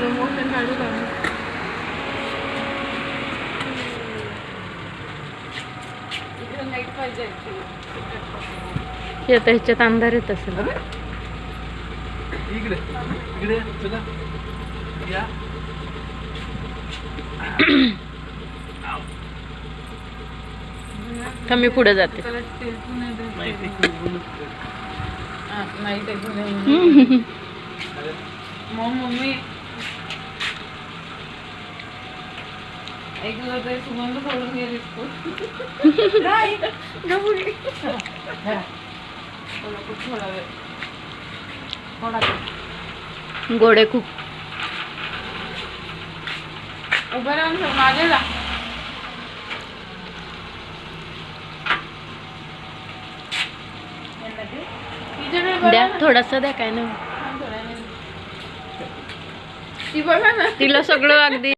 Slow motion काढू का? इकडे लाईट पाहिजे हे आता ह्याच्यात अंधार येत असेल. इकडे इकडे चला या. मी पुढे जाते. मम्मी ऐकलं तर सुगंध सोडून गेली. थोडा वेळ गोडे खूप. उभं राहून मागे जा. द्या थोडासा द्या. काय नाही ती बघा ना, तिला सगळं अगदी